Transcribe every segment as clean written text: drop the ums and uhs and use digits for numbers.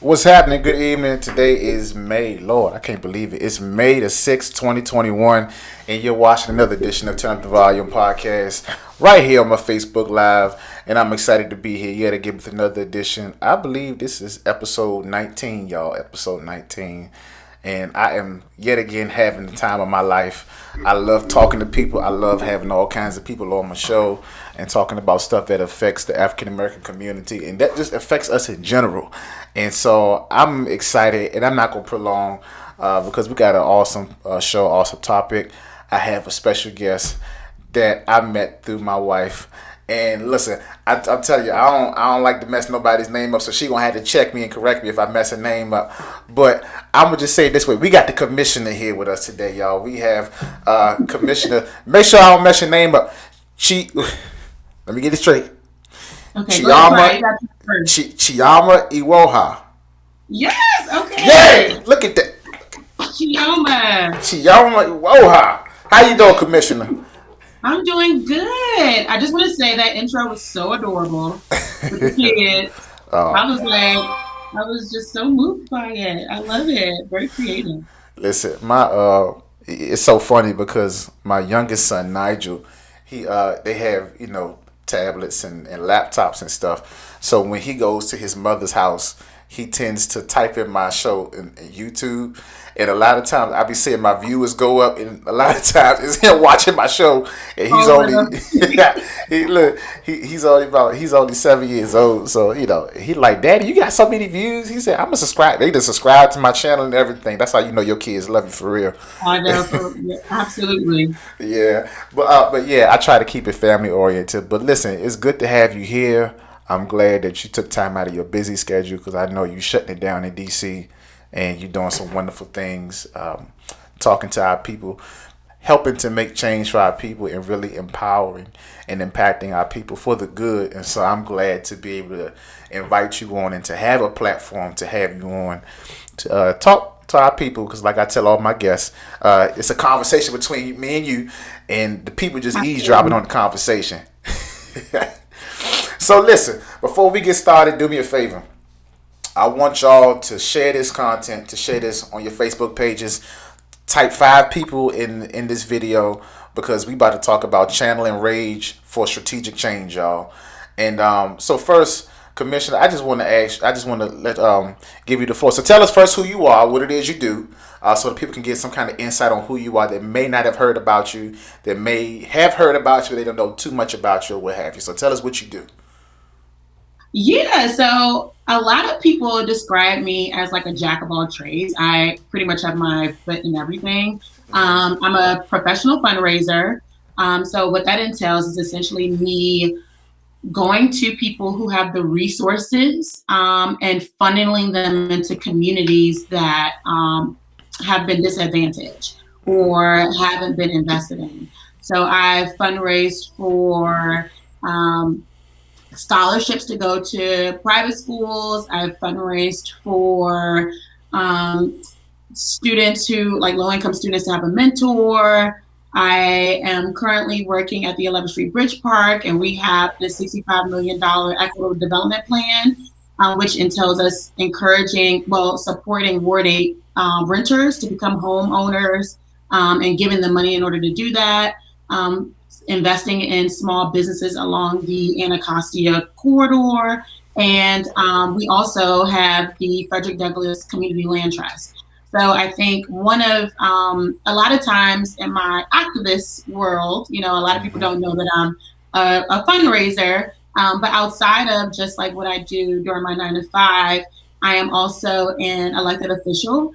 What's happening? Good evening. Today is May. Lord, I can't believe it. It's May the 6th, 2021, and you're watching another edition of Turn Up the Volume podcast right here on my Facebook Live. And I'm excited to be here yet again with another edition. I believe this is episode 19, y'all. Episode 19. And I am yet again having the time of my life. I love talking to people. I love having all kinds of people on my show and talking about stuff that affects the African American community and that just affects us in general. And so I'm excited, and I'm not going to prolong because we got an awesome show, awesome topic. I have a special guest that I met through my wife. And listen, I'm telling you, I don't like to mess nobody's name up, so she gonna have to check me and correct me if I mess her name up. But I'm gonna just say it this way: we got the commissioner here with us today, y'all. We have Commissioner. Make sure I don't mess your name up. Let me get it straight. Okay, Chioma Iwuoha. Yes. Okay. Yay! Look at that. Chioma Iwuoha. How you doing, Commissioner? I'm doing good. I just want to say that intro was so adorable with the kids. I was just so moved by it. I love it. Very creative. Listen, it's so funny because my youngest son Nigel, they have tablets and laptops and stuff. So when he goes to his mother's house, he tends to type in my show in YouTube. And a lot of times I be seeing my viewers go up, and a lot of times it's him watching my show, and he's only 7 years old. So he like, Daddy, you got so many views. He said, I'm gonna subscribe. They just subscribe to my channel and everything. That's how you know your kids love you for real. I know, absolutely. Yeah, but yeah, I try to keep it family oriented. But listen, it's good to have you here. I'm glad that you took time out of your busy schedule because I know you shutting it down in DC. And you're doing some wonderful things, talking to our people, helping to make change for our people, and really empowering and impacting our people for the good. And so I'm glad to be able to invite you on and to have a platform to have you on to talk to our people. Because like I tell all my guests, it's a conversation between me and you, and the people just eavesdropping on the conversation. So listen, before we get started, do me a favor. I want y'all to share this content, to share this on your Facebook pages. Type 5 people in this video because we about to talk about channeling rage for strategic change, y'all. And so first, Commissioner, I just want to give you the floor. So tell us first who you are, what it is you do, so that people can get some kind of insight on who you are that may not have heard about you, that may have heard about you, they don't know too much about you or what have you. So tell us what you do. Yeah, so a lot of people describe me as like a jack of all trades. I pretty much have my foot in everything. I'm a professional fundraiser. So what that entails is essentially me going to people who have the resources and funneling them into communities that have been disadvantaged or haven't been invested in. So I've fundraised for scholarships to go to private schools. I've fundraised for students who, like low-income students, to have a mentor. I am currently working at the 11th Street Bridge Park, and we have the $65 million equitable development plan, which entails us supporting Ward 8 renters to become homeowners and giving them money in order to do that. Investing in small businesses along the Anacostia corridor. And we also have the Frederick Douglass Community Land Trust. So I think one of, a lot of times in my activist world, a lot of people don't know that I'm a fundraiser, but outside of just like what I do during my 9 to 5, I am also an elected official.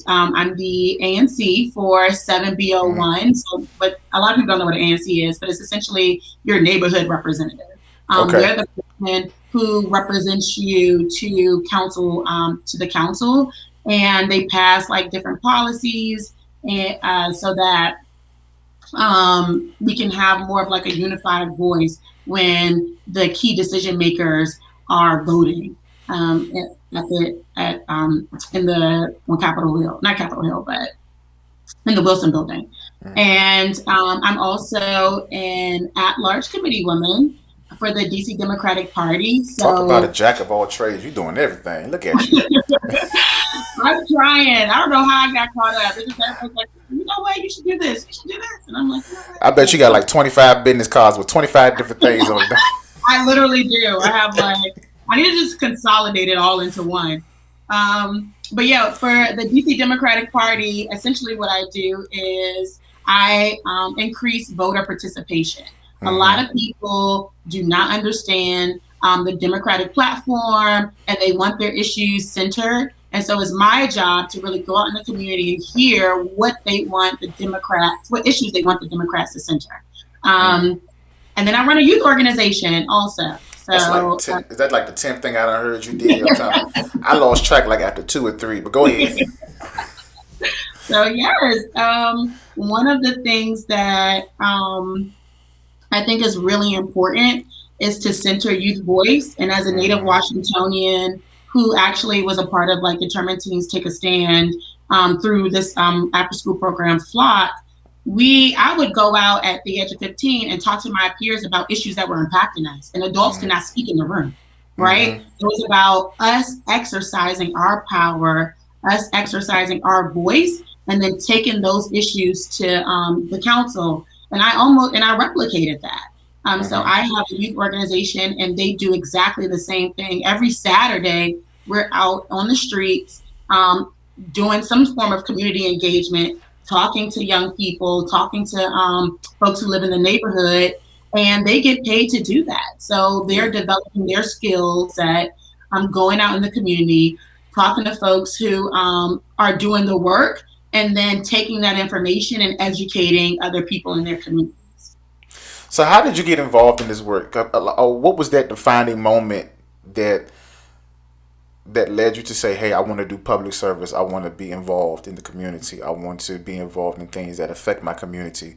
I'm the ANC for 7B01. So, but a lot of people don't know what an ANC is, but it's essentially your neighborhood representative. They're the person who represents you to council, to the council, and they pass like different policies, and so that we can have more of like a unified voice when the key decision makers are voting. On Capitol Hill, not Capitol Hill, but in the Wilson Building. And I'm also an at-large committee woman for the DC Democratic Party. Talk about a So jack of all trades. You doing everything. Look at you. I'm trying. I don't know how I got caught up. It's just everybody's like, you know what, you should do this. You should do this. And I'm like, you know I what? bet you got like 25 business cards with 25 different things on them. I literally do. I have like, I need to just consolidate it all into one. But yeah, for the DC Democratic Party, essentially what I do is I increase voter participation. A lot of people do not understand the Democratic platform, and they want their issues centered. And so it's my job to really go out in the community and hear what they want the Democrats, what issues they want the Democrats to center. And then I run a youth organization also. So Like is that like the 10th thing I done heard you did? I lost track like after 2 or 3, but go ahead. So yes, one of the things that I think is really important is to center youth voice. And as a native Washingtonian who actually was a part of like Determined Teens Take a Stand through this after school program Flock, I would go out at the age of 15 and talk to my peers about issues that were impacting us, and adults cannot speak in the room, right? It was about us exercising our power, us exercising our voice, and then taking those issues to the council. And I replicated that. So I have a youth organization, and they do exactly the same thing. Every Saturday, we're out on the streets doing some form of community engagement, talking to young people, talking to folks who live in the neighborhood, and they get paid to do that. So they're developing their skills at going out in the community, talking to folks who are doing the work, and then taking that information and educating other people in their communities. So how did you get involved in this work? What was that defining moment that led you to say, hey, I want to do public service. I want to be involved in the community. I want to be involved in things that affect my community.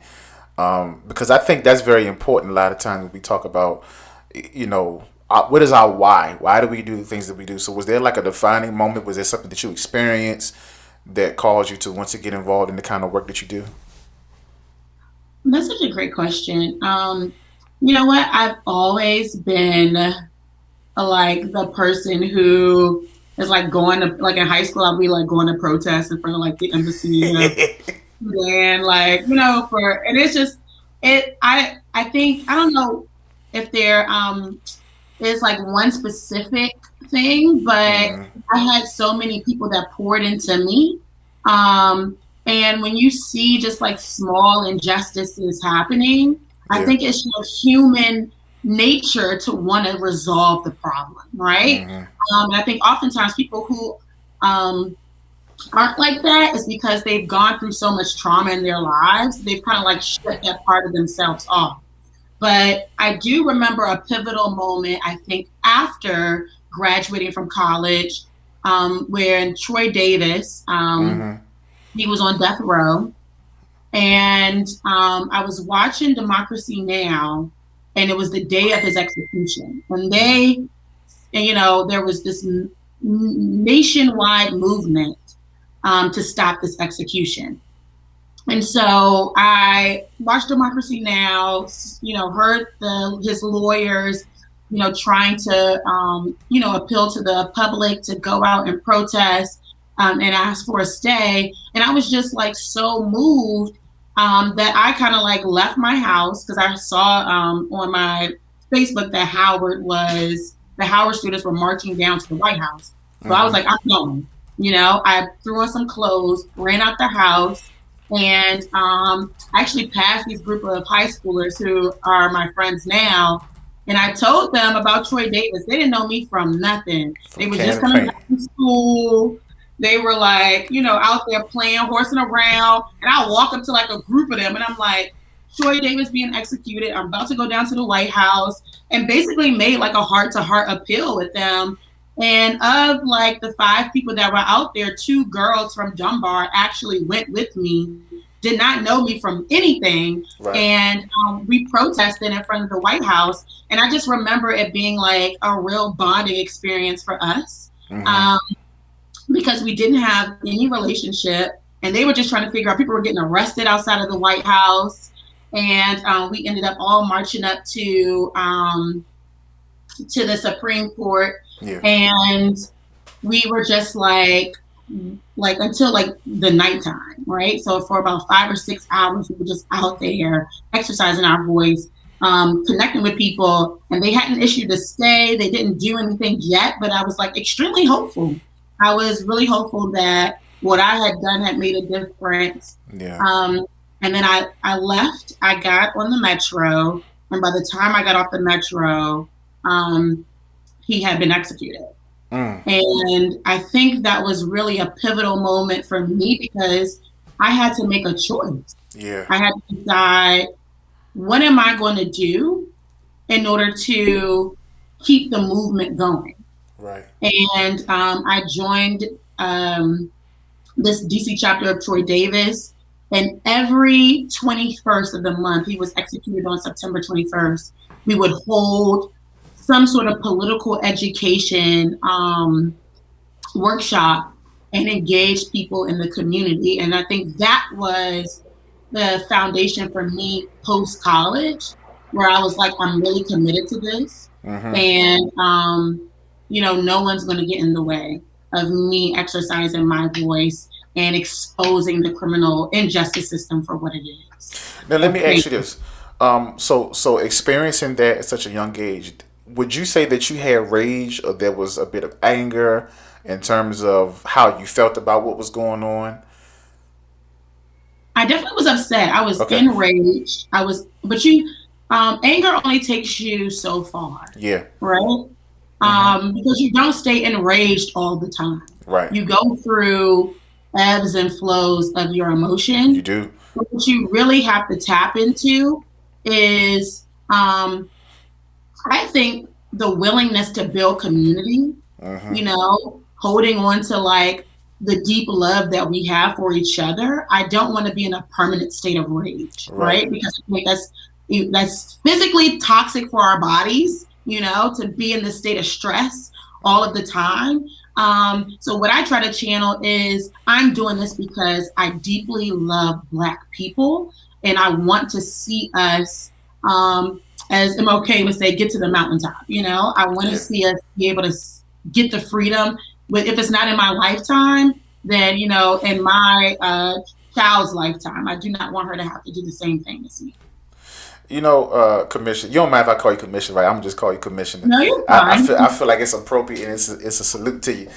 Because I think that's very important. A lot of times when we talk about, what is our why? Why do we do the things that we do? So was there like a defining moment? Was there something that you experienced that caused you to want to get involved in the kind of work that you do? That's such a great question. You know what? I've always been like the person who is like going to, like in high school, I'll be like going to protest in front of like the embassy. And like, and it's just, I think, I don't know if there is like one specific thing, but I had so many people that poured into me. And when you see just like small injustices happening, I think it's just human nature to want to resolve the problem, right? And I think oftentimes people who aren't like that is because they've gone through so much trauma in their lives, they've kind of like shut that part of themselves off. But I do remember a pivotal moment, I think, after graduating from college, where Troy Davis, he was on death row, and I was watching Democracy Now!, and it was the day of his execution. And there was this nationwide movement to stop this execution. And so I watched Democracy Now!, heard his lawyers, trying to, appeal to the public to go out and protest and ask for a stay. And I was just like so moved that I kind of like left my house, because I saw on my Facebook that the Howard students were marching down to the White House. So I was like, I'm going. I threw on some clothes, ran out the house, and actually passed these group of high schoolers who are my friends now. And I told them about Troy Davis. They didn't know me from nothing. They were just coming back from school. They were like, out there playing, horsing around. And I'll walk up to like a group of them and I'm like, Troy Davis being executed. I'm about to go down to the White House, and basically made like a heart-to-heart appeal with them. And of like the 5 people that were out there, 2 girls from Dunbar actually went with me, did not know me from anything. Right. And we protested in front of the White House. And I just remember it being like a real bonding experience for us. Because we didn't have any relationship, and they were just trying to figure out, people were getting arrested outside of the White House. And we ended up all marching up to to the Supreme Court, Yeah. and we were just like until like the nighttime, right? So for about 5 or 6 hours, we were just out there exercising our voice, connecting with people, and they hadn't issued a stay. They didn't do anything yet, but I was like extremely hopeful. I was really hopeful that what I had done had made a difference. Yeah. And then I left. I got on the metro, and by the time I got off the metro, um, he had been executed. Mm. And I think that was really a pivotal moment for me because I had to make a choice. Yeah. I had to decide, what am I going to do in order to keep the movement going? Right. And I joined this DC chapter of Troy Davis. And every 21st of the month, he was executed on September 21st, we would hold some sort of political education workshop and engage people in the community. And I think that was the foundation for me post college, where I was like, I'm really committed to this. Mm-hmm. And, no one's going to get in the way of me exercising my voice and exposing the criminal injustice system for what it is. Now let me ask you this. So experiencing that at such a young age, would you say that you had rage or there was a bit of anger in terms of how you felt about what was going on? I definitely was upset. I was Okay. enraged. But anger only takes you so far, Yeah. right? Mm-hmm. Because you don't stay enraged all the time. Right. You go through ebbs and flows of your You emotion. do. What you really have to tap into is, I think, the willingness to build community, Mm-hmm. holding on to like the deep love that we have for each other. I don't want to be in a permanent state of rage, Right. right? Because I think that's physically toxic for our bodies, to be in this state of stress all of the time. So what I try to channel is, I'm doing this because I deeply love Black people, and I want to see us, as MLK would say, get to the mountaintop. I want to Yeah. see us be able to get the freedom. If it's not in my lifetime, then in my child's lifetime. I do not want her to have to do the same thing as me. Commissioner, you don't mind if I call you Commissioner, right? I'm just call you Commissioner. No, you're I fine. feel like it's appropriate and it's a salute to you.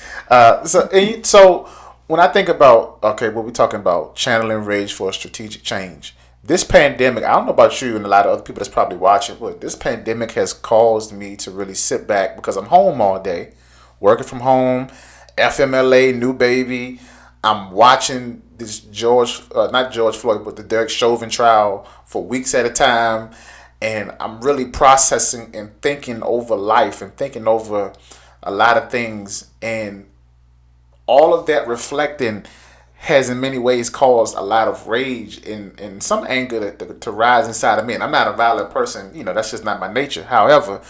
So when I think about, okay, what we're talking about, channeling rage for a strategic change. This pandemic, I don't know about you and a lot of other people that's probably watching, but this pandemic has caused me to really sit back because I'm home all day, working from home, FMLA, new baby. I'm watching this not George Floyd, but the Derek Chauvin trial for weeks at a time, and I'm really processing and thinking over life and thinking over a lot of things, and all of that reflecting has in many ways caused a lot of rage and some anger to rise inside of me. And I'm not a violent person, that's just not my nature. However,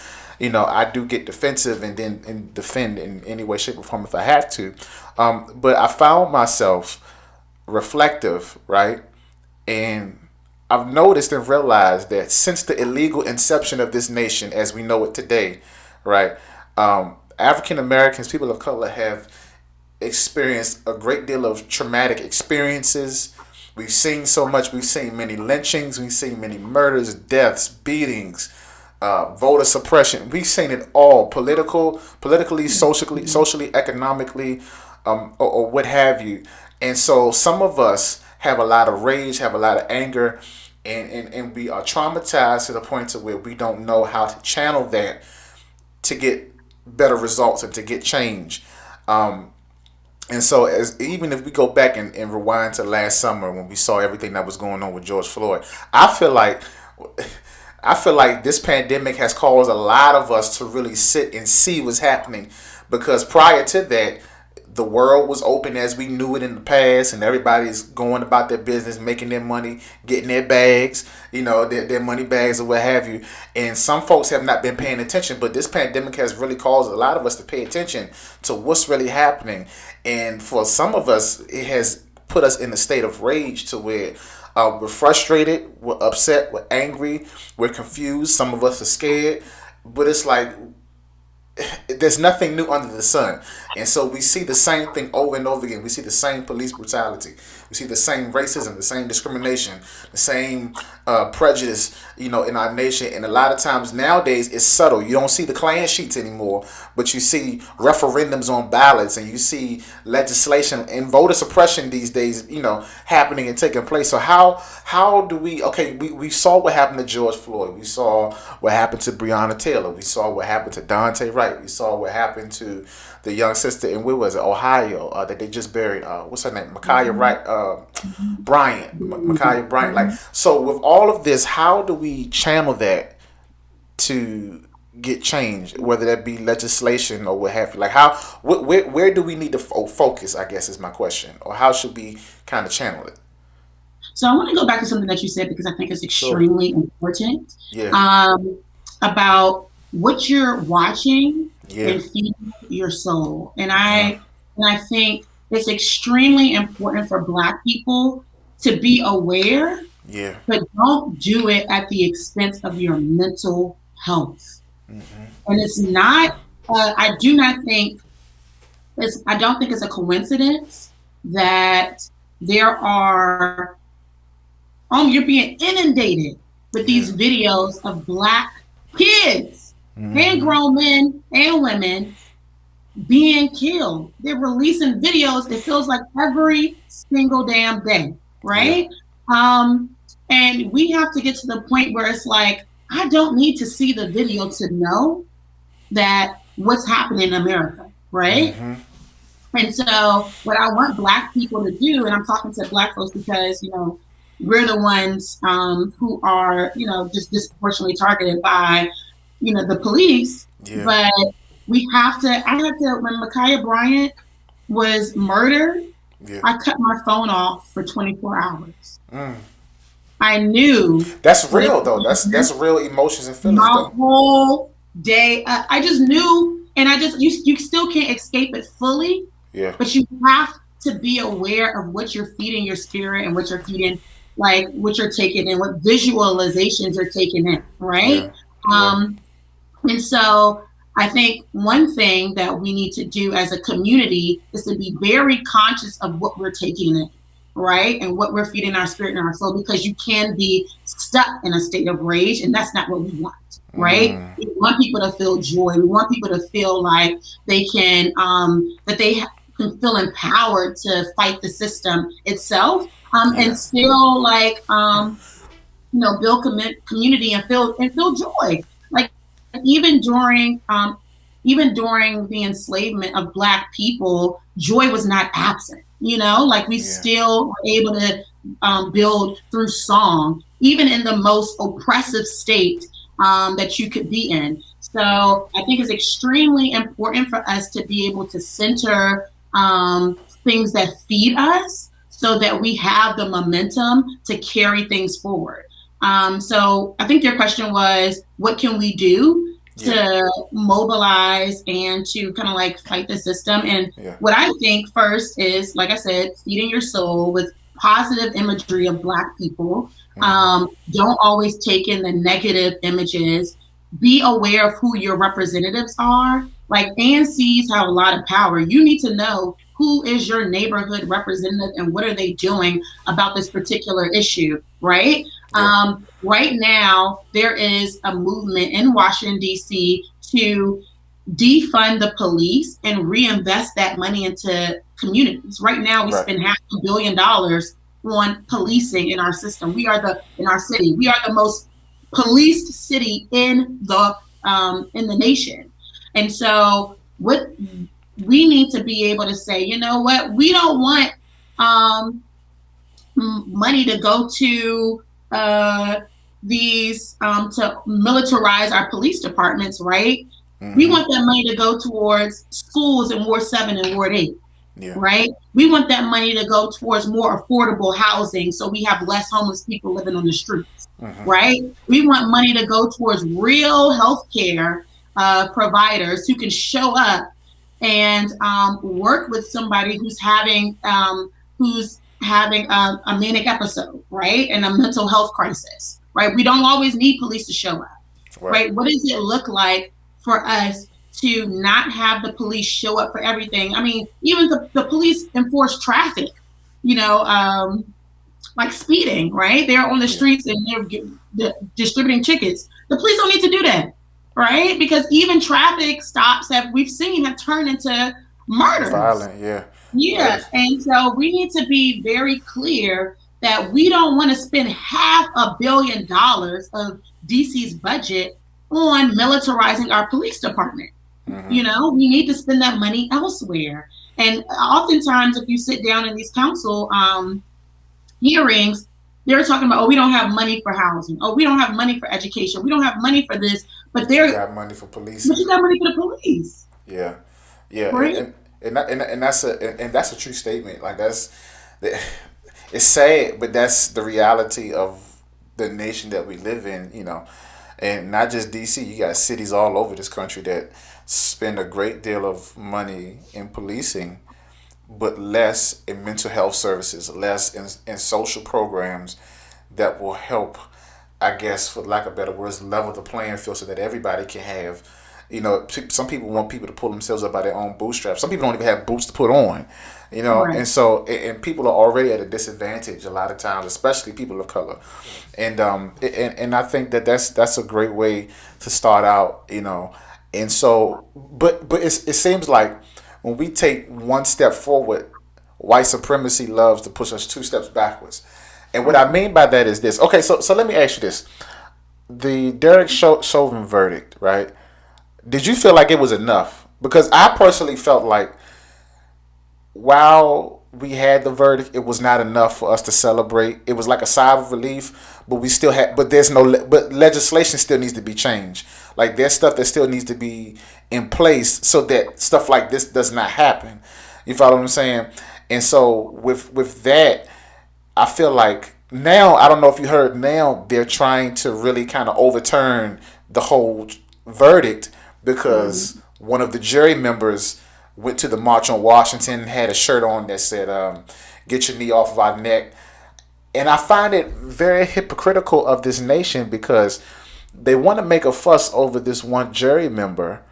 I do get defensive and defend in any way, shape, or form if I have to. But I found myself reflective, right? And I've noticed and realized that since the illegal inception of this nation as we know it today, right, African Americans, people of color, have experienced a great deal of traumatic experiences. We've seen so much. We've seen many lynchings. We've seen many murders, deaths, beatings, voter suppression. We've seen it all, politically, socially, economically, or what have you. And so some of us have a lot of rage, have a lot of anger, and we are traumatized to the point to where we don't know how to channel that to get better results and to get change. And so, even if we go back and rewind to last summer when we saw everything that was going on with George Floyd, I feel like this pandemic has caused a lot of us to really sit and see what's happening, because prior to that, the world was open as we knew it in the past, and everybody's going about their business, making their money, getting their bags, their money bags or what have you. And some folks have not been paying attention, but this pandemic has really caused a lot of us to pay attention to what's really happening. And for some of us, it has put us in a state of rage to where we're frustrated, we're upset, we're angry, we're confused. Some of us are scared, but it's like there's nothing new under the sun. And so we see the same thing over and over again. We see the same police brutality. We see the same racism, the same discrimination, the same prejudice, in our nation. And a lot of times nowadays it's subtle. You don't see the Klan sheets anymore, but you see referendums on ballots, and you see legislation and voter suppression these days, happening and taking place. So how do we saw what happened to George Floyd. We saw what happened to Breonna Taylor. We saw what happened to Dante Wright. We saw what happened to the young sister in, where was it, Ohio, that they just buried. What's her name? Ma'Khia Bryant. Ma'Khia Bryant. Like, so with all of this, how do we channel that to get change, whether that be legislation or what have you? Like, where do we need to focus, I guess is my question, or how should we kind of channel it? So I want to go back to something that you said, because I think it's extremely important. Yeah. About what you're watching Yeah. and feeding your soul. And I think it's extremely important for Black people to be aware, Yeah. but don't do it at the expense of your mental health. Mm-hmm. And it's not, I don't think it's a coincidence that there are, you're being inundated with these videos of Black kids and grown men and women being killed. They're releasing videos, it feels like every single damn day, right? And we have to get to the point where it's like, I don't need to see the video to know that what's happening in America, right? And so what I want Black people to do, and I'm talking to Black folks because, we're the ones who are, just disproportionately targeted by, the police. Yeah. But when Ma'Khia Bryant was murdered, I cut my phone off for 24 hours. I knew. That's real, though. That's real emotions and feelings, my whole day. I just knew, and you still can't escape it fully. Yeah. But you have to be aware of what you're feeding your spirit and what you're feeding, like what you're taking in, what visualizations you're taking in, right? And so I think one thing that we need to do as a community is to be very conscious of what we're taking in, right? And what we're feeding our spirit and our soul, because you can be stuck in a state of rage, and that's not what we want, right? We want people to feel joy. We want people to feel like they can, can feel empowered to fight the system itself, and still build community and feel joy. Like even during the enslavement of Black people, joy was not absent. We still were able to build through song, even in the most oppressive state that you could be in. So I think it's extremely important for us to be able to center things that feed us, so that we have the momentum to carry things forward. So I think your question was, what can we do to mobilize and to kind of fight the system? And what I think first is, like I said, feeding your soul with positive imagery of Black people. Don't always take in the negative images. Be aware of who your representatives are. Like, ANCs have a lot of power. You need to know who is your neighborhood representative and what are they doing about this particular issue, right? Right now, there is a movement in Washington, D.C. to defund the police and reinvest that money into communities. Right now, we spend $500 million on policing in our system. In our city, we are the most policed city in the nation. And so what we need to be able to say, you know what, we don't want money to go to these to militarize our police departments, right? We want that money to go towards schools in Ward 7 and Ward 8. Right? We want that money to go towards more affordable housing, so we have less homeless people living on the streets, right? We want money to go towards real healthcare providers who can show up and work with somebody who's having a manic episode, right? And a mental health crisis, right? We don't always need police to show up, right? What does it look like for us to not have the police show up for everything. I mean, even the police enforce traffic, you know, like speeding, right? They're on the streets and they're distributing tickets. The police don't need to do that, right? Because even traffic stops that we've seen have turned into murders. Violent, yeah. Yeah, and so we need to be very clear that we don't want to spend $500 million of DC's budget on militarizing our police department. Mm-hmm. You know, we need to spend that money elsewhere. And oftentimes, if you sit down in these council hearings, they're talking about, oh, we don't have money for housing. Oh, we don't have money for education. We don't have money for this. But you got money for police. But you got money for the police. Yeah, yeah, right? and that's a true statement. Like it's sad, but that's the reality of the nation that we live in. You know, and not just DC. You got cities all over this country that spend a great deal of money in policing, but less in mental health services, less in social programs that will help, I guess, for lack of better words, level the playing field so that everybody can have. You know, some people want people to pull themselves up by their own bootstraps. Some people don't even have boots to put on. You know, Right. and so and people are already at a disadvantage a lot of times, especially people of color. And I think that that's a great way to start out. You know, and so but it seems like when we take one step forward, white supremacy loves to push us two steps backwards. And what I mean by that is this. Okay, so let me ask you this: the Derek Chauvin verdict, right? Did you feel like it was enough? Because I personally felt like while we had the verdict, it was not enough for us to celebrate. It was like a sigh of relief, but we still had. But there's no. But legislation still needs to be changed. Like there's stuff that still needs to be in place so that stuff like this does not happen. You follow what I'm saying? And so with that, I feel like now I don't know if you heard. Now they're trying to really kind of overturn the whole verdict because one of the jury members went to the March on Washington, had a shirt on that said, "Get your knee off of our neck." And I find it very hypocritical of this nation because they want to make a fuss over this one jury member,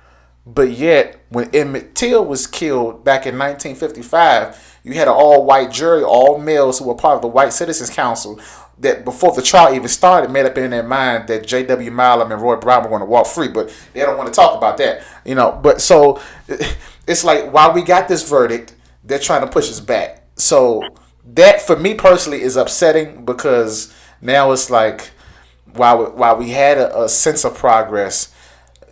but yet when Emmett Till was killed back in 1955, you had an all-white jury, all males who were part of the White Citizens Council that before the trial even started made up in their mind that J.W. Milam and Roy Brown were going to walk free, but they don't want to talk about that, you know. But so it's like while we got this verdict, they're trying to push us back. So that for me personally is upsetting because now it's like while we had a sense of progress,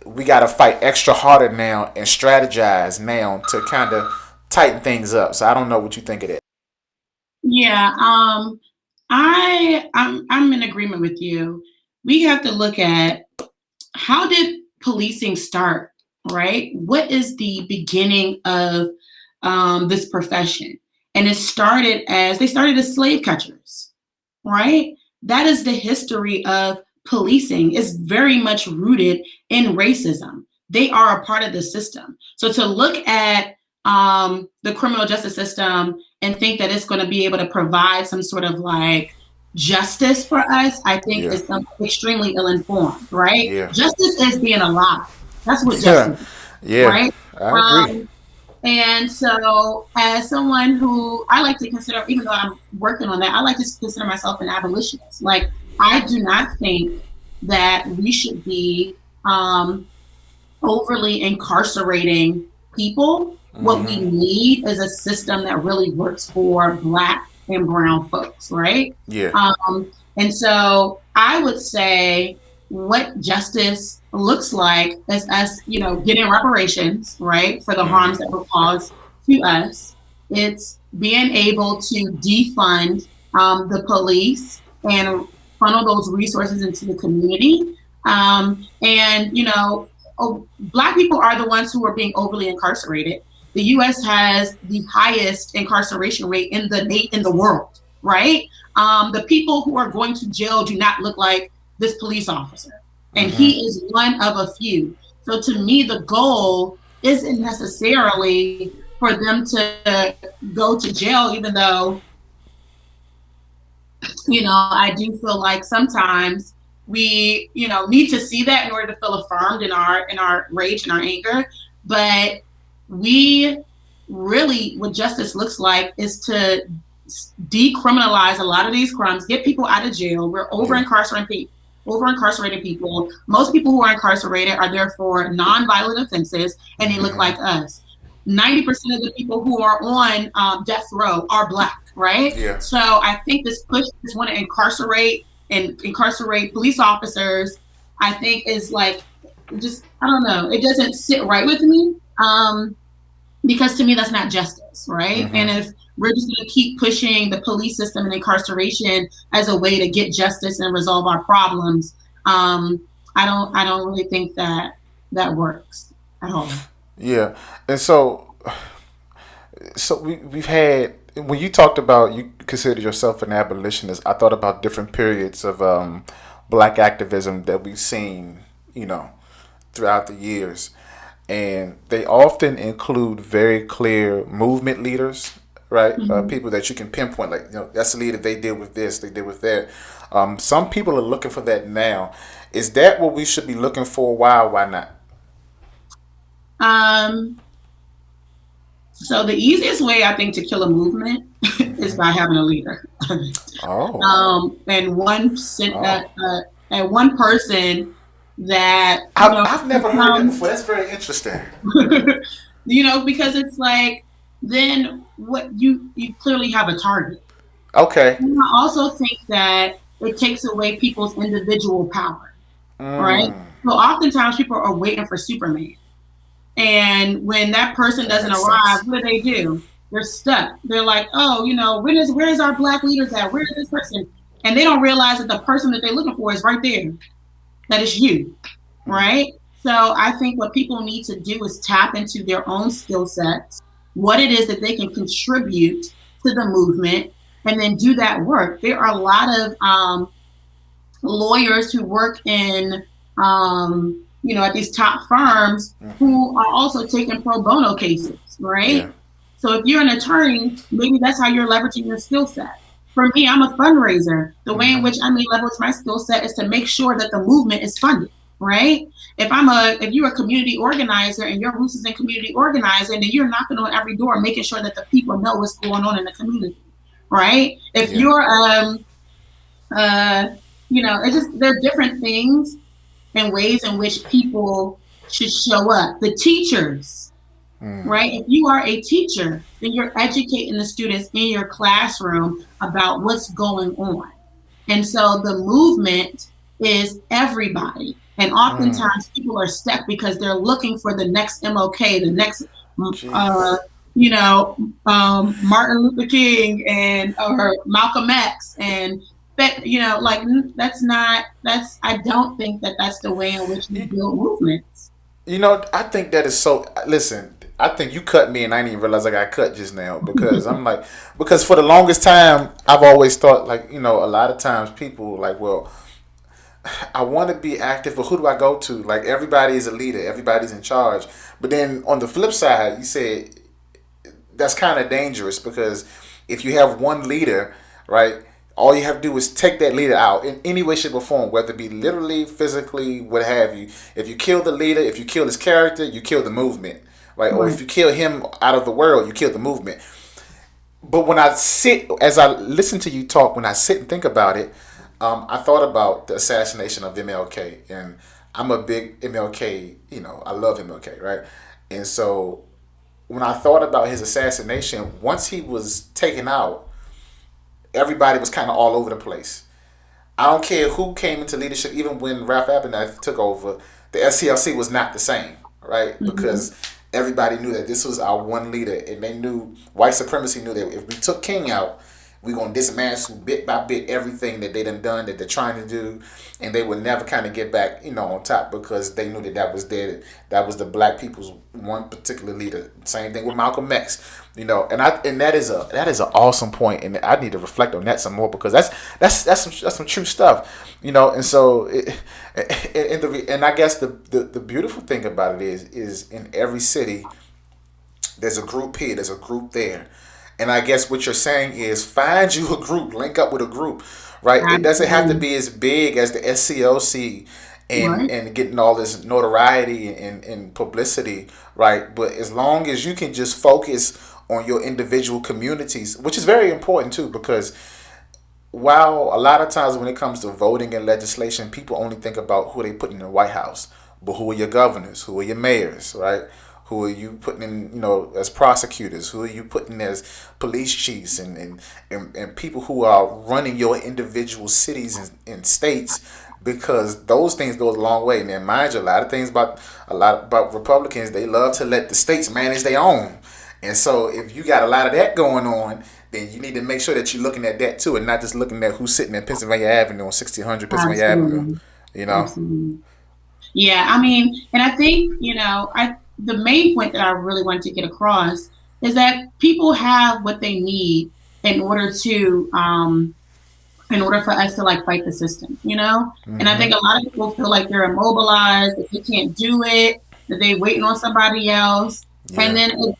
we got to fight extra harder now and strategize now to kind of tighten things up. So I don't know what you think of that. Yeah, I'm in agreement with you. We have to look at how did policing start, right? What is the beginning of this profession? And they started as slave catchers, right? That is the history of policing. It's very much rooted in racism. They are a part of the system. So to look at the criminal justice system and think that it's going to be able to provide some sort of like justice for us, I think is extremely ill-informed, right? Yeah. Justice is being alive. That's what Yeah. justice is, Yeah. right? I agree. And so, as someone who I like to consider, even though I'm working on that, I like to consider myself an abolitionist. Like, I do not think that we should be overly incarcerating people. What we need is a system that really works for Black and brown folks, right? Yeah. And so I would say what justice looks like is us, getting reparations, right, for the harms that were caused to us. It's being able to defund the police and funnel those resources into the community. Black people are the ones who are being overly incarcerated. The U.S. has the highest incarceration rate in the world, right? The people who are going to jail do not look like this police officer, and he is one of a few. So to me, the goal isn't necessarily for them to go to jail, even though, I do feel like sometimes we, need to see that in order to feel affirmed in our rage and our anger. But we really, what justice looks like is to decriminalize a lot of these crimes, get people out of jail. We're over-incarcerating people. Most people who are incarcerated are there for non-violent offenses, and they look like us. 90% of the people who are on death row are Black, right? Yeah. So I think this push just want to incarcerate police officers, I think is like, just, I don't know, it doesn't sit right with me, because to me that's not justice, right? And if we're just going to keep pushing the police system and incarceration as a way to get justice and resolve our problems, I don't really think that works at all. Yeah, and so we've had, when you talked about you consider yourself an abolitionist, I thought about different periods of Black activism that we've seen, throughout the years, and they often include very clear movement leaders, right? People that you can pinpoint, like, that's the leader. They did with this, they did with that. Some people are looking for that now. Is that what we should be looking for? Why or why not? So the easiest way I think to kill a movement is by having a leader. And one person that I've never heard that before. That's very interesting. Because it's like, then what you clearly have a target. Okay. And I also think that it takes away people's individual power, right? So oftentimes people are waiting for Superman. And when that person doesn't arrive, what do? They're stuck. They're like, oh, where's our Black leaders at? Where is this person? And they don't realize that the person that they're looking for is right there. That is you, right? So I think what people need to do is tap into their own skill sets, what it is that they can contribute to the movement, and then do that work. There are a lot of lawyers who work in at these top firms who are also taking pro bono cases, right? Yeah. So if you're an attorney, maybe that's how you're leveraging your skill set. For me, I'm a fundraiser. The way in which I may leverage my skill set is to make sure that the movement is funded, right? If you're a community organizer and your roots is in community organizing, then you're knocking on every door, making sure that the people know what's going on in the community, right? If you're, it's just, there are different things and ways in which people should show up. The teachers, right? If you are a teacher, then you're educating the students in your classroom about what's going on. And so the movement is everybody. And oftentimes people are stuck because they're looking for the next MLK, the next, Martin Luther King or Malcolm X, and that, I don't think that that's the way in which we build movements. I think that is so, listen, I think you cut me and I didn't even realize I got cut just now, because because for the longest time, I've always thought, like, a lot of times people like, well, I want to be active, but who do I go to? Like, everybody is a leader, everybody's in charge. But then on the flip side, you said that's kind of dangerous, because if you have one leader, right, all you have to do is take that leader out in any way, shape, or form, whether it be literally, physically, what have you. If you kill the leader, if you kill his character, you kill the movement, right? Or if you kill him out of the world, you kill the movement. But as I listen to you talk, when I sit and think about it, I thought about the assassination of MLK, and I'm a big MLK, I love MLK, right? And so when I thought about his assassination, once he was taken out, everybody was kind of all over the place. I don't care who came into leadership. Even when Ralph Abernathy took over, the SCLC was not the same, right? Because everybody knew that this was our one leader, and they knew, white supremacy knew that if we took King out, we're going to dismantle bit by bit everything that they done, that they're trying to do, and they would never kind of get back, on top, because they knew that was the Black people's one particular leader. Same thing with Malcolm X, and that is an awesome point, and I need to reflect on that some more, because that's some true stuff, and so and I guess the beautiful thing about it is in every city there's a group here, there's a group there. And I guess what you're saying is find you a group, link up with a group, right? It doesn't have to Absolutely. be as big as the SCLC Right. and getting all this notoriety and publicity, right? But as long as you can just focus on your individual communities, which is very important too, because while a lot of times when it comes to voting and legislation, people only think about who they put in the White House, but who are your governors? Who are your mayors? Right? Who are you putting in? As prosecutors? Who are you putting as police chiefs and people who are running your individual cities and states? Because those things go a long way. And then mind you, a lot about Republicans, they love to let the states manage their own. And so if you got a lot of that going on, then you need to make sure that you're looking at that too, and not just looking at who's sitting in Pennsylvania Avenue on 1600 Pennsylvania Avenue. Absolutely. You know. Absolutely. Yeah, I mean, and I think, I the main point that I really wanted to get across is that people have what they need in order to in order for us to like fight the system. And I Mm-hmm. think a lot of people feel like they're immobilized, that they can't do it, that they're waiting on somebody else, and Yeah. then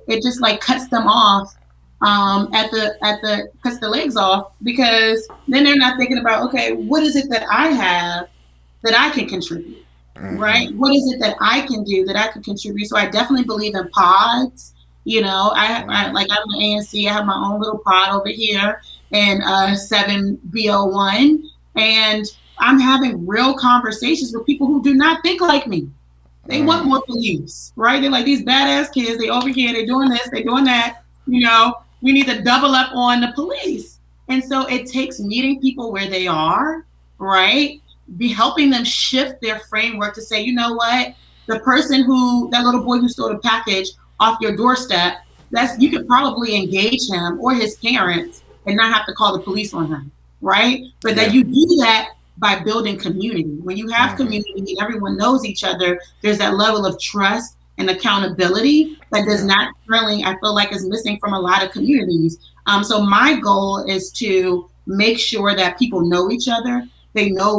it just like cuts them off at the cuts the legs off, because then they're not thinking about, okay, what is it that I have that I can contribute, Mm-hmm. right? What is it that I can do that I can contribute? So I definitely believe in pods. I Mm-hmm. like I'm an ANC. I have my own little pod over here in 7B01, and I'm having real conversations with people who do not think like me. They want Mm. more police, right? They're like, these badass kids. They over here. They're doing this. They're doing that. We need to double up on the police. And so it takes meeting people where they are, right? Be helping them shift their framework to say, you know what, that little boy who stole the package off your doorstep, you could probably engage him or his parents and not have to call the police on him, right? But that Yeah. you do that by building community. When you have Mm-hmm. community and everyone knows each other, there's that level of trust and accountability that does Yeah. not really, I feel like, is missing from a lot of communities. So my goal is to make sure that people know each other. They know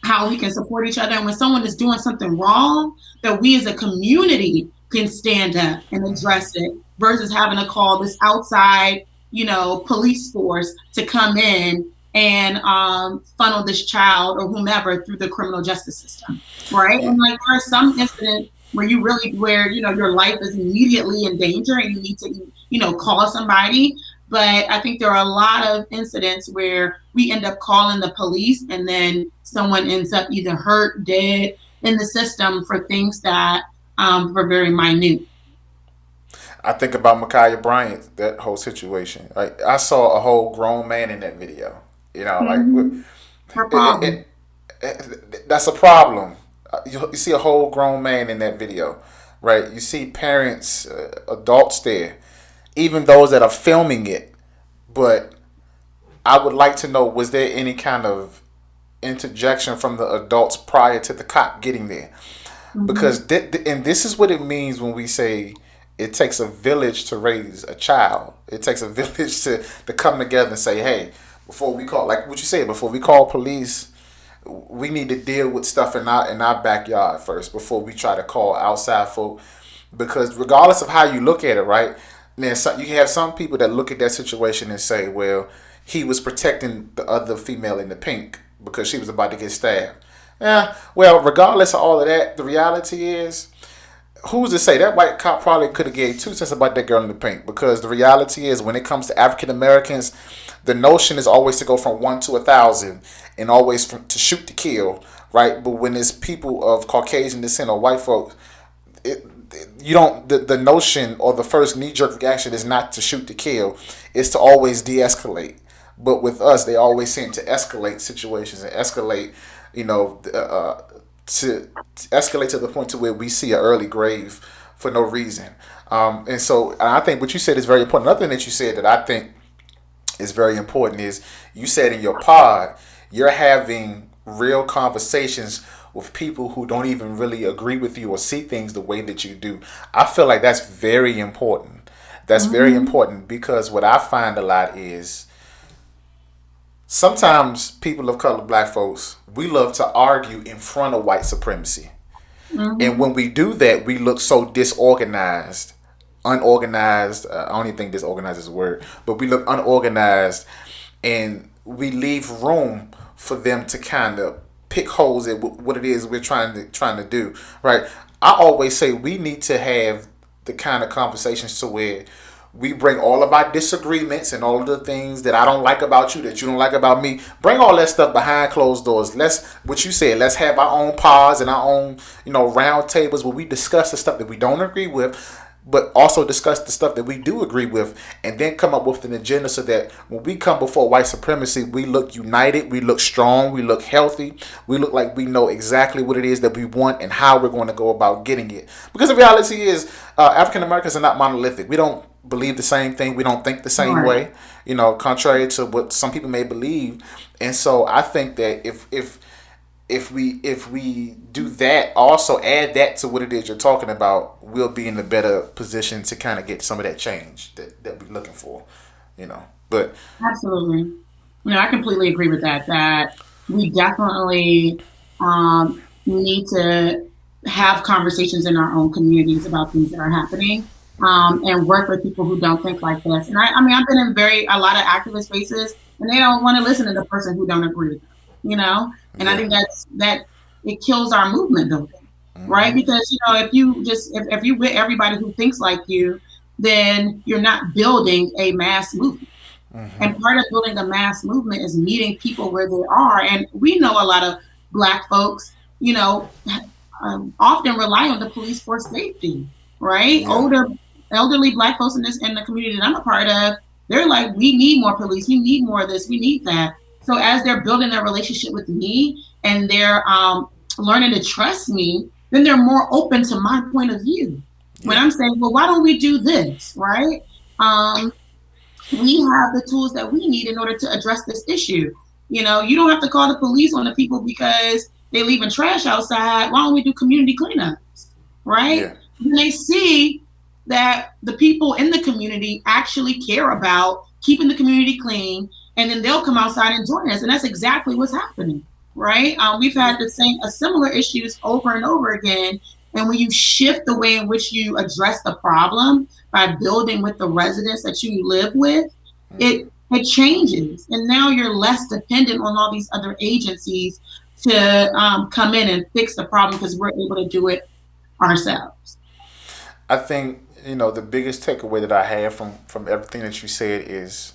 how we can support each other. And when someone is doing something wrong, that we as a community can stand up and address it versus having to call this outside, police force to come in and funnel this child or whomever through the criminal justice system, right? Yeah. And like there are some incidents where your life is immediately in danger and you need to call somebody, but I think there are a lot of incidents where we end up calling the police and then someone ends up either hurt, dead in the system for things that were very minute. I think about Micaiah Bryant, that whole situation. Like I saw a whole grown man in that video. Mm-hmm. Her it, problem. it, that's a problem. You see a whole grown man in that video, right? You see parents, adults there, even those that are filming it. But I would like to know, was there any kind of interjection from the adults prior to the cop getting there? Mm-hmm. Because and this is what it means when we say it takes a village to raise a child. It takes a village to come together and say, hey, before we call, like what you said, before we call police, we need to deal with stuff in our backyard first before we try to call outside folk. Because regardless of how you look at it, right? Then you have some people that look at that situation and say, well, he was protecting the other female in the pink because she was about to get stabbed. Yeah, well, regardless of all of that, the reality is, who's to say that white cop probably could have gave 2 cents about that girl in the pink? Because the reality is, when it comes to African Americans, the notion is always to go from 1 to 1,000 and always to shoot to kill, right? But when it's people of Caucasian descent or white folks, it, you don't the notion or the first knee-jerk reaction is not to shoot to kill, it's to always de-escalate. But with us, they always seem to escalate situations and escalate, you know to escalate to the point to where we see an early grave for no reason. And I think what you said is very important. Another thing that you said that I think is very important is, you said in your pod you're having real conversations with people who don't even really agree with you or see things the way that you do. I feel like that's very important. That's very Mm-hmm. important because what I find a lot is, sometimes people of color, black folks, we love to argue in front of white supremacy. And Mm-hmm. when we do that, we look so disorganized, unorganized. I don't even think disorganized is a word, but we look unorganized, and we leave room for them to kind of pick holes at what it is we're trying to do, right? I always say we need to have the kind of conversations to where we bring all of our disagreements and all of the things that I don't like about you, that you don't like about me. Bring all that stuff behind closed doors. Let's, what you said, let's have our own pods and our own, round tables where we discuss the stuff that we don't agree with, but also discuss the stuff that we do agree with, and then come up with an agenda so that when we come before white supremacy, we look united, we look strong, we look healthy, we look like we know exactly what it is that we want and how we're going to go about getting it. Because the reality is, African Americans are not monolithic. We don't believe the same thing. We don't think the same way, contrary to what some people may believe. And so I think that if we do that, also add that to what it is you're talking about, we'll be in a better position to kind of get some of that change that we're looking for, But Absolutely. I completely agree with that. That we definitely need to have conversations in our own communities about things that are happening, and work with people who don't think like this. And I mean, I've been in a lot of activist spaces, and they don't want to listen to the person who don't agree with them, And I think that it kills our movement building, right? Because if you with everybody who thinks like you, then you're not building a mass movement. And part of building a mass movement is meeting people where they are. And we know a lot of Black folks, often rely on the police for safety, right? Yeah. Elderly Black folks in the community that I'm a part of, they're like, we need more police, we need more of this, we need that. So as they're building their relationship with me and they're learning to trust me, then they're more open to my point of view. When I'm saying, well, why don't we do this, right? We have the tools that we need in order to address this issue. You don't have to call the police on the people because they're leaving trash outside. Why don't we do community cleanups, right? Yeah. When they see that the people in the community actually care about keeping the community clean, and then they'll come outside and join us. And that's exactly what's happening, right? We've had similar issues over and over again. And when you shift the way in which you address the problem by building with the residents that you live with, it changes. And now you're less dependent on all these other agencies to come in and fix the problem because we're able to do it ourselves. I think the biggest takeaway that I have from everything that you said is,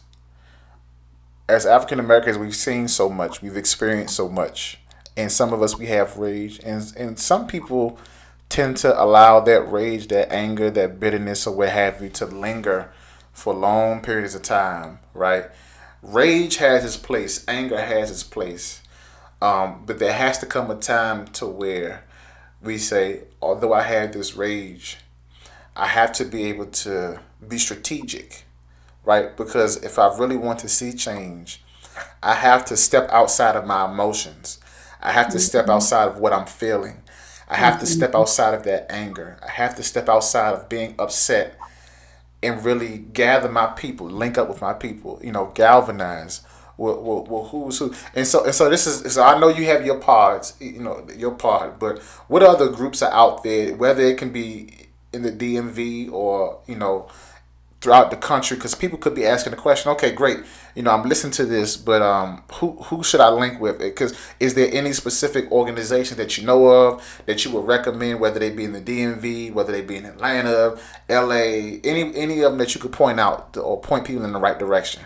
as African Americans, we've seen so much, we've experienced so much, and some of us, we have rage, and some people tend to allow that rage, that anger, that bitterness, or what have you, to linger for long periods of time, right? Rage has its place, anger has its place, but there has to come a time to where we say, although I have this rage, I have to be able to be strategic, right? Because if I really want to see change, I have to step outside of my emotions. I have to step outside of what I'm feeling. I have to step outside of that anger. I have to step outside of being upset and really gather my people, link up with my people, galvanize. Well, who's who? And so this is, so I know you have your pods, your pod, but what other groups are out there, whether it can be in the DMV or, throughout the country, because people could be asking the question, okay, great, I'm listening to this, but who should I link with? Because is there any specific organization that you know of that you would recommend, whether they be in the DMV, whether they be in Atlanta, LA, any of them that you could point out or point people in the right direction?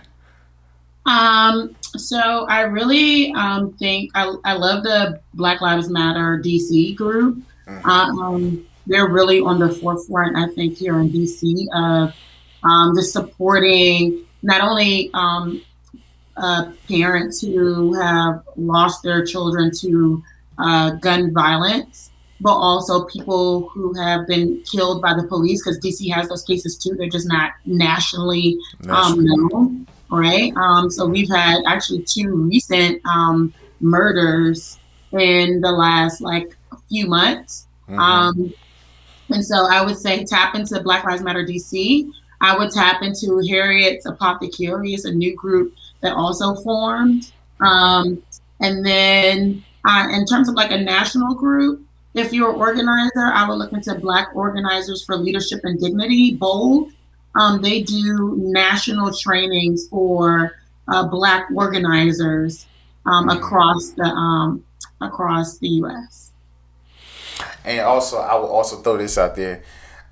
So I really think I love the Black Lives Matter DC group. They're really on the forefront, I think, here in DC of just supporting not only parents who have lost their children to gun violence, but also people who have been killed by the police, because DC has those cases too. They're just not nationally known, right? So we've had actually 2 recent murders in the last few months. And so I would say tap into Black Lives Matter DC. I would tap into Harriet's Apothecary. It's a new group that also formed. And then in terms of a national group, if you're an organizer, I would look into Black Organizers for Leadership and Dignity, BOLD. They do national trainings for Black organizers across the U.S. And also, I will also throw this out there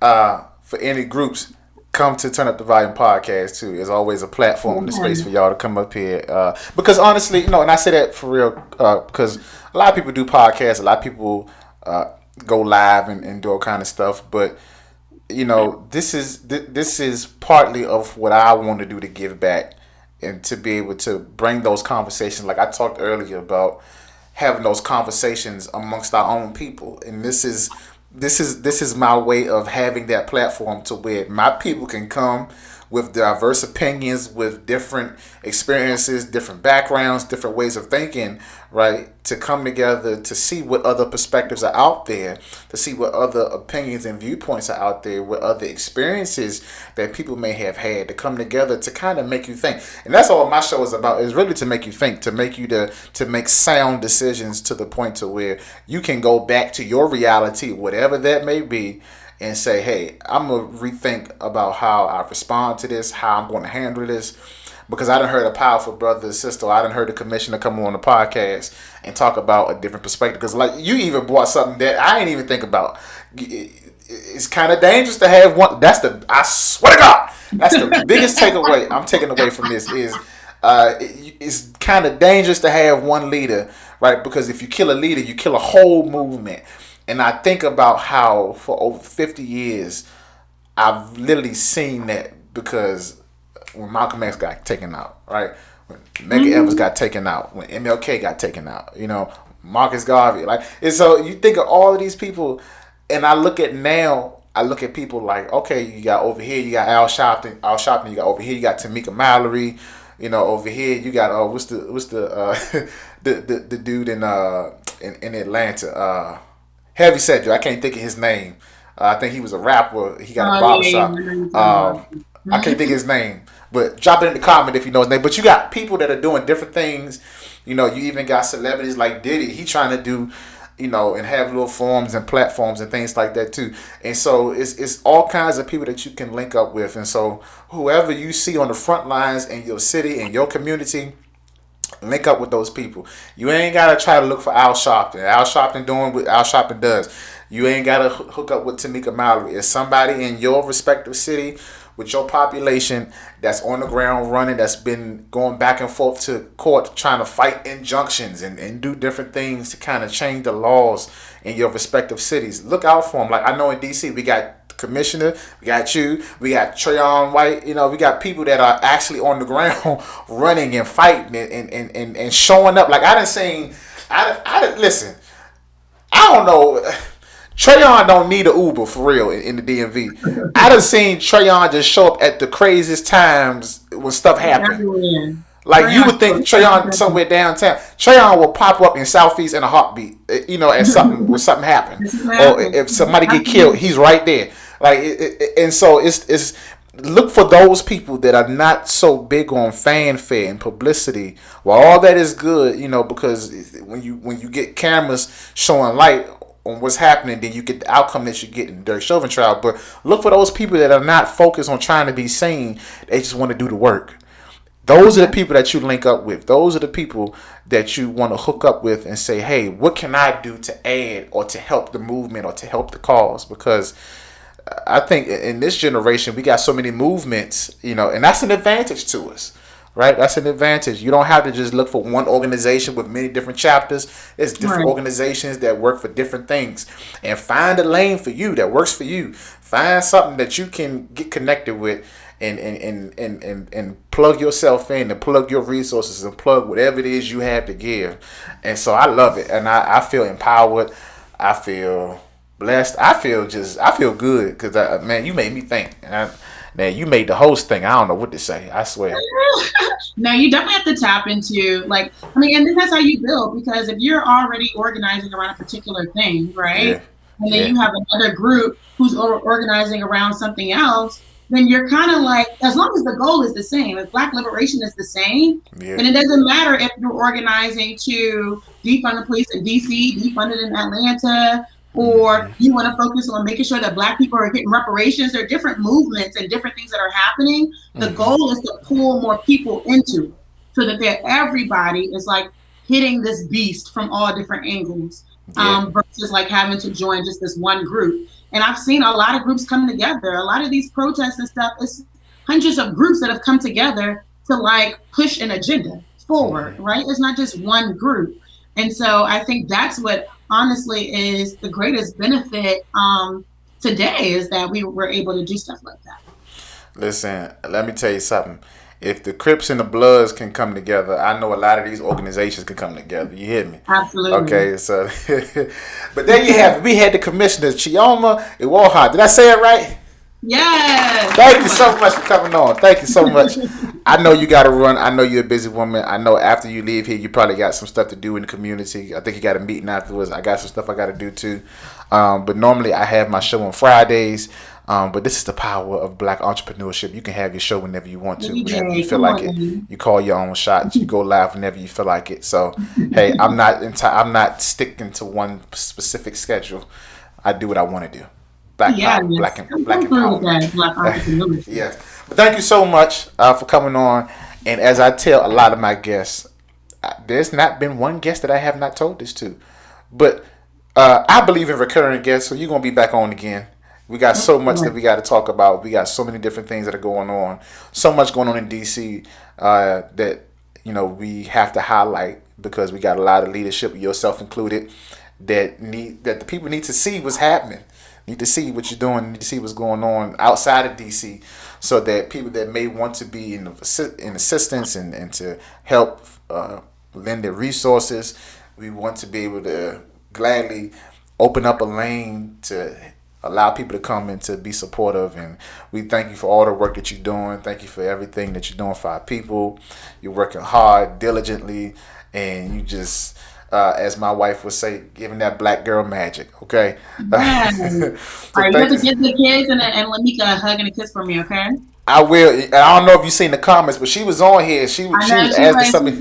for any groups. Come to Turn Up the Volume podcast too. It's always a platform, and a space for y'all to come up here. Because honestly, and I say that for real, because a lot of people do podcasts, a lot of people go live and do all kind of stuff. But this is partly of what I want to do to give back and to be able to bring those conversations, like I talked earlier about having those conversations amongst our own people, and this is my way of having that platform to where my people can come with diverse opinions, with different experiences, different backgrounds, different ways of thinking, right? To come together to see what other perspectives are out there, to see what other opinions and viewpoints are out there, what other experiences that people may have had, to come together to kind of make you think. And that's all my show is about, is really to make you think, to make you to make sound decisions to the point to where you can go back to your reality, whatever that may be, and say, hey, I'm going to rethink about how I respond to this, how I'm going to handle this. Because I done heard a powerful brother or sister, I done heard a commissioner come on the podcast and talk about a different perspective. Because like you even brought something that I ain't even think about. It's kind of dangerous to have one. I swear to God, that's the biggest takeaway I'm taking away from this is it's kind of dangerous to have one leader, right? Because if you kill a leader, you kill a whole movement. And I think about how for over 50 years, I've literally seen that, because when Malcolm X got taken out, right? When Medgar Evers got taken out, when MLK got taken out, Marcus Garvey, and so you think of all of these people, and I look at people like, okay, you got over here, you got Al Sharpton, you got over here, you got Tamika Mallory, over here you got what's the the dude in Atlanta, Heavy Cedric, I can't think of his name. I think he was a rapper. He got a barbershop. I can't think of his name. But drop it in the comment if you know his name. But you got people that are doing different things. You even got celebrities like Diddy. He trying to do, and have little forums and platforms and things like that too. And so it's all kinds of people that you can link up with. And so whoever you see on the front lines in your city, in your community, link up with those people. You ain't gotta try to look for Al Sharpton. Al Sharpton doing what Al Sharpton does. You ain't gotta hook up with Tamika Mallory. It's somebody in your respective city with your population that's on the ground running, that's been going back and forth to court trying to fight injunctions and do different things to kind of change the laws in your respective cities. Look out for them. Like I know in DC we got Commissioner, we got you, we got Trayon White, we got people that are actually on the ground running and fighting and showing up. Like listen, I don't know, Trayon don't need an Uber for real in the DMV. I done seen Trayon just show up at the craziest times when stuff happen. Like you would think Trayon somewhere downtown. Trayon will pop up in Southeast in a heartbeat, as something when something happens, or if somebody get killed, he's right there. Like and so it's look for those people that are not so big on fanfare and publicity. Well, all that is good, because when you get cameras showing light on what's happening, then you get the outcome that you get in the Derek Chauvin trial. But look for those people that are not focused on trying to be seen. They just want to do the work. Those are the people that you link up with. Those are the people that you want to hook up with and say, hey, what can I do to add or to help the movement or to help the cause? Because I think in this generation, we got so many movements, and that's an advantage to us, right? That's an advantage. You don't have to just look for one organization with many different chapters. There's different organizations that work for different things, and find a lane for you that works for you. Find something that you can get connected with and plug yourself in and plug your resources and plug whatever it is you have to give. And so I love it, and I feel empowered. I feel blessed. I feel good because man, you made me think. Man, you made the host thing. I don't know what to say. I swear. No, you definitely have to tap into and then that's how you build, because if you're already organizing around a particular thing, right? Yeah. And then you have another group who's organizing around something else, then you're kind of like, as long as the goal is the same, if Black liberation is the same, and it doesn't matter if you're organizing to defund the police in DC, defund it in Atlanta, or you want to focus on making sure that Black people are getting reparations. There are different movements and different things that are happening. The goal is to pull more people into it. so that everybody is like hitting this beast from all different angles, versus like having to join just this one group. And I've seen a lot of groups come together. A lot of these protests and stuff, it's hundreds of groups that have come together to like push an agenda forward, right? It's not just one group. And so I think that's what honestly is the greatest benefit today, is that we were able to do stuff like that. Listen, let me tell you something. If the Crips and the Bloods can come together, I know a lot of these organizations can come together. You hear me? Absolutely. Okay, so but there you have it. We had the Commissioner Chioma Iwuoha. Did I say it right? Yes. Thank you so much for coming on. Thank you so much. I know you got to run. I know you're a busy woman. I know after you leave here, you probably got some stuff to do in the community. I think you got a meeting afterwards. I got some stuff I got to do too. But normally I have my show on Fridays. But this is the power of Black entrepreneurship. You can have your show whenever you want to, whenever you feel like it. You call your own shots. You go live whenever you feel like it. So, hey, I'm not sticking to one specific schedule. I do what I want to do. Black empowerment. Yes. But thank you so much for coming on. And as I tell a lot of my guests, there's not been one guest that I have not told this to. But I believe in recurring guests, so you're going to be back on again. We got so much that we got to talk about. We got so many different things that are going on. So much going on in D.C. That we have to highlight, because we got a lot of leadership, yourself included, that the people need to see what's happening. Need to see what you're doing. Need to see what's going on outside of D.C. so that people that may want to be in assistance and to help lend their resources, we want to be able to gladly open up a lane to allow people to come and to be supportive. And we thank you for all the work that you're doing. Thank you for everything that you're doing for our people. You're working hard, diligently, and you just, as my wife would say, giving that black girl magic. Okay. Yeah. So all right, you have to get the kids and Lamika a hug and a kiss for me, okay? I will. I don't know if you've seen the comments, but she was on here. She was asking something.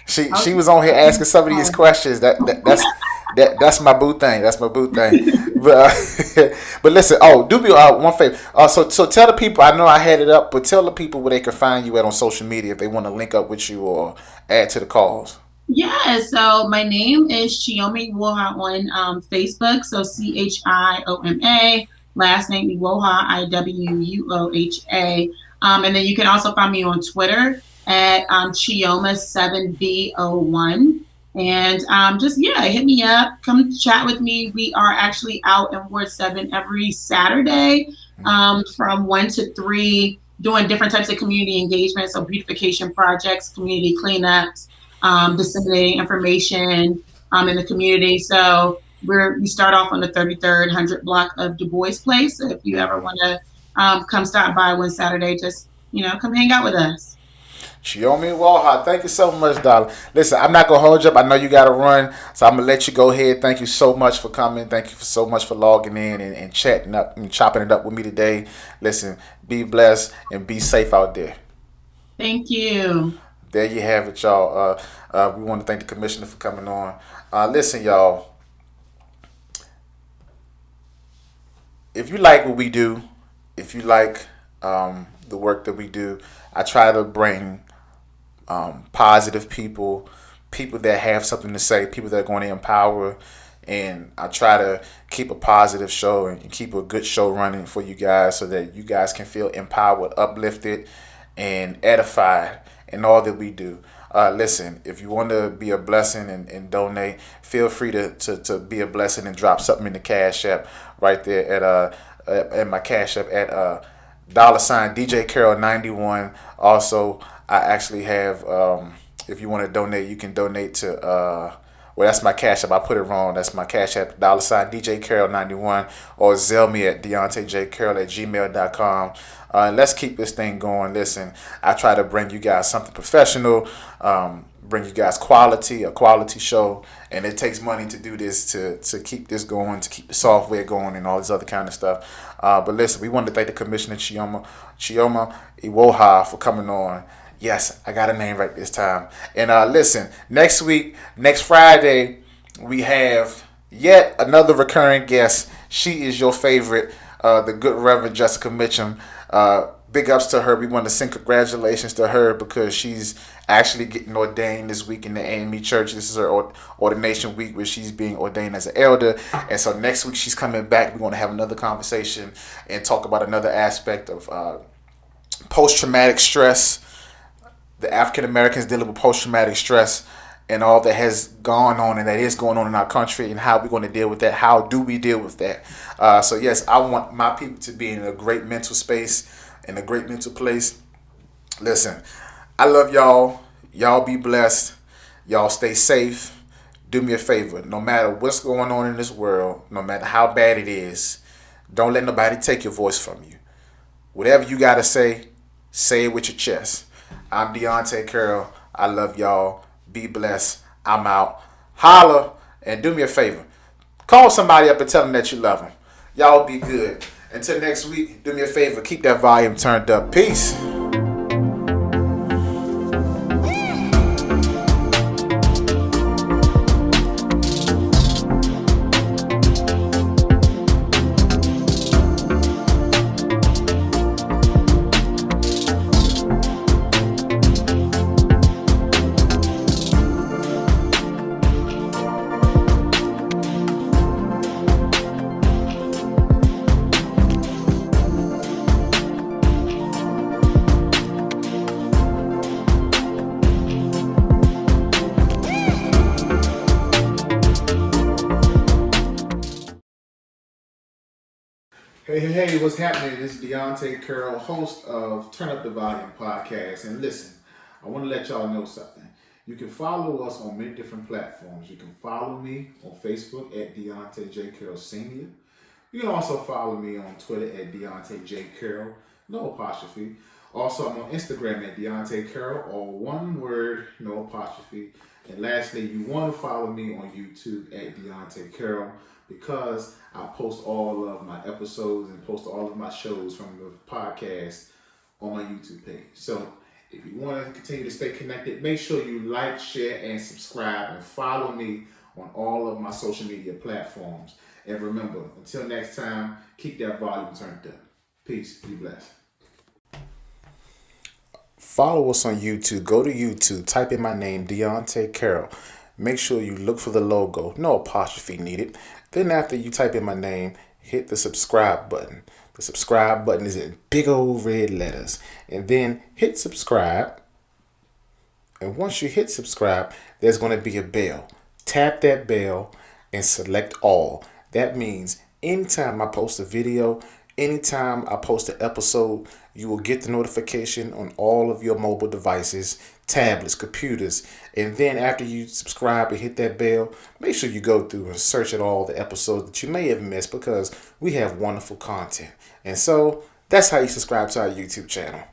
She was on here asking some of these questions. That's my boo thing. That's my boo thing. But listen. Do me one favor. So tell the people. I know I had it up, but tell the people where they can find you at on social media if they want to link up with you or add to the cause. Yeah. So my name is Chioma Iwuoha on Facebook. So Chioma. Last name Iwuoha, Iwuoha. And then you can also find me on Twitter at Chioma7B01. And hit me up. Come chat with me. We are actually out in Ward 7 every Saturday from 1 to 3, doing different types of community engagement. So beautification projects, community cleanups, disseminating information in the community. So we start off on the 33rd 100 block of Du Bois Place. So if you ever want to come stop by one Saturday, just come hang out with us. Chioma Iwuoha, thank you so much, darling. Listen, I'm not gonna hold you up. I know you gotta run, so I'm gonna let you go ahead. Thank you so much for coming. Thank you so much for logging in and chatting up and chopping it up with me today. Listen, be blessed and be safe out there. Thank you. There you have it, y'all. We want to thank the commissioner for coming on. Listen, y'all. If you like what we do, if you like the work that we do, I try to bring positive people that have something to say, people that are going to empower, and I try to keep a positive show and keep a good show running for you guys so that you guys can feel empowered, uplifted, and edified in all that we do. Listen, if you want to be a blessing and donate, feel free to be a blessing and drop something in the Cash App right there at my Cash App at $ DJ Carroll 91. Also, I actually have, if you want to donate, you can donate to, that's my Cash App. I put it wrong. That's my Cash App, $ DJ Carroll 91, or Zelle me at DeontayJCarroll@gmail.com. Let's keep this thing going. Listen, I try to bring you guys something professional, bring you guys a quality show, and it takes money to do this, to keep this going, to keep the software going, and all this other kind of stuff. But listen, we want to thank the Commissioner Chioma Iwuoha for coming on. Yes, I got a name right this time. And listen, next Friday, we have yet another recurring guest. She is your favorite, the good Reverend Jessica Mitchum. big ups to her. We want to send congratulations to her because she's actually getting ordained this week in the AME Church. This is her ordination week where she's being ordained as an elder. And so next week she's coming back. We're going to have another conversation and talk about another aspect of post-traumatic stress. The African Americans dealing with post-traumatic stress and all that has gone on and that is going on in our country, and how we're going to deal with that. How do we deal with that? So yes, I want my people to be in a great mental space, in a great mental place. Listen, I love y'all. Y'all be blessed. Y'all stay safe. Do me a favor. No matter what's going on in this world, no matter how bad it is, don't let nobody take your voice from you. Whatever you got to say it with your chest. I'm Deontay Carroll. I love y'all. Be blessed. I'm out. Holla, and do me a favor. Call somebody up and tell them that you love them. Y'all be good. Until next week, do me a favor. Keep that volume turned up. Peace. Hey, what's happening? This is Deontay Carroll, host of Turn Up the Volume podcast. And listen, I want to let y'all know something. You can follow us on many different platforms. You can follow me on Facebook at Deontay J. Carroll Sr. You can also follow me on Twitter at Deontay J. Carroll, no apostrophe. Also, I'm on Instagram at Deontay Carroll, all one word, no apostrophe. And lastly, you want to follow me on YouTube at Deontay Carroll, because I post all of my episodes and post all of my shows from the podcast on my YouTube page. So if you want to continue to stay connected, make sure you like, share, and subscribe, and follow me on all of my social media platforms. And remember, until next time, keep that volume turned up. Peace. Be blessed. Follow us on YouTube. Go to YouTube. Type in my name, Deontay Carroll. Make sure you look for the logo. No apostrophe needed. Then after you type in my name, hit the subscribe button. The subscribe button is in big old red letters. And then hit subscribe. And once you hit subscribe, there's going to be a bell. Tap that bell and select all. That means anytime I post a video, anytime I post an episode, you will get the notification on all of your mobile devices, tablets, computers. And then after you subscribe and hit that bell, make sure you go through and search at all the episodes that you may have missed, because we have wonderful content. And so that's how you subscribe to our YouTube channel.